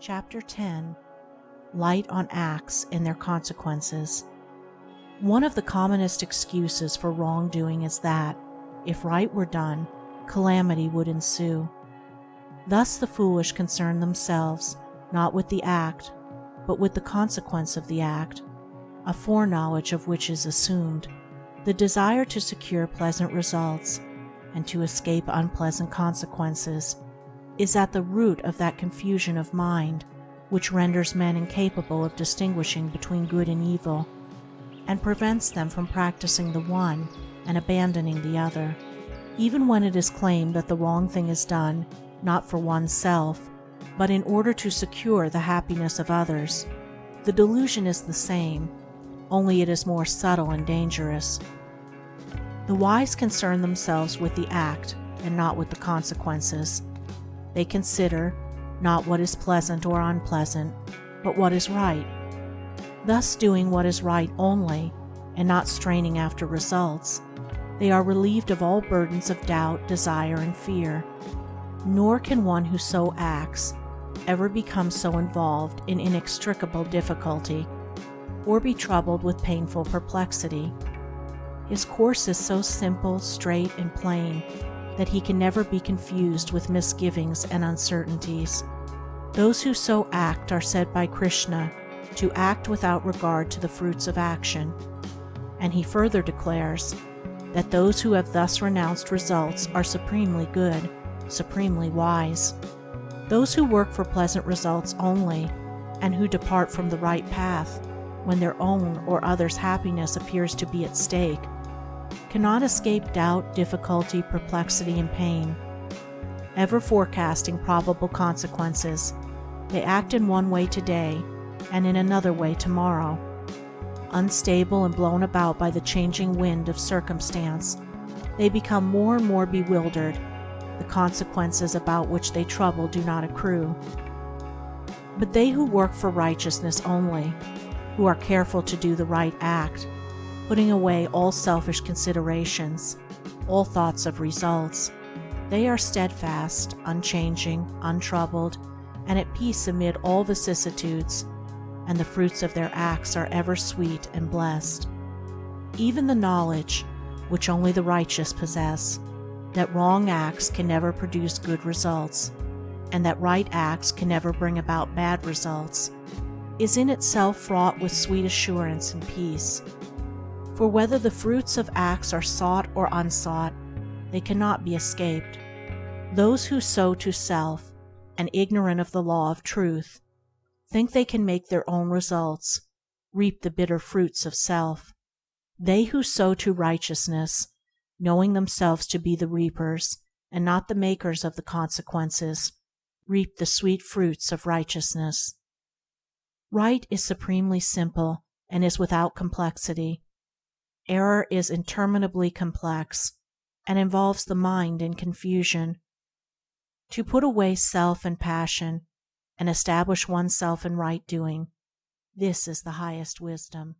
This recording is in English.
Chapter 10. Light on Acts and Their Consequences. One of the commonest excuses for wrongdoing is that, if right were done, calamity would ensue. Thus the foolish concern themselves not with the act, but with the consequence of the act, a foreknowledge of which is assumed. The desire to secure pleasant results and to escape unpleasant consequences is at the root of that confusion of mind which renders men incapable of distinguishing between good and evil, and prevents them from practicing the one and abandoning the other. Even when it is claimed that the wrong thing is done not for oneself, but in order to secure the happiness of others, the delusion is the same, only it is more subtle and dangerous. The wise concern themselves with the act and not with the consequences. They consider not what is pleasant or unpleasant, but what is right. Thus, doing what is right only, and not straining after results, they are relieved of all burdens of doubt, desire, and fear. Nor can one who so acts ever become so involved in inextricable difficulty, or be troubled with painful perplexity. His course is so simple, straight, and plain that he can never be confused with misgivings and uncertainties. Those who so act are said by Krishna to act without regard to the fruits of action, and he further declares that those who have thus renounced results are supremely good, supremely wise. Those who work for pleasant results only, and who depart from the right path when their own or others' happiness appears to be at stake, cannot escape doubt, difficulty, perplexity, and pain. Ever forecasting probable consequences, they act in one way today and in another way tomorrow. Unstable and blown about by the changing wind of circumstance, they become more and more bewildered. The consequences about which they trouble do not accrue. But they who work for righteousness only, who are careful to do the right act, putting away all selfish considerations, all thoughts of results, they are steadfast, unchanging, untroubled, and at peace amid all vicissitudes, and the fruits of their acts are ever sweet and blessed. Even the knowledge, which only the righteous possess, that wrong acts can never produce good results, and that right acts can never bring about bad results, is in itself fraught with sweet assurance and peace. For whether the fruits of acts are sought or unsought, they cannot be escaped. Those who sow to self, and ignorant of the law of truth, think they can make their own results, reap the bitter fruits of self. They who sow to righteousness, knowing themselves to be the reapers and not the makers of the consequences, reap the sweet fruits of righteousness. Right is supremely simple and is without complexity. Error is interminably complex and involves the mind in confusion. To put away self and passion and establish oneself in right doing, this is the highest wisdom.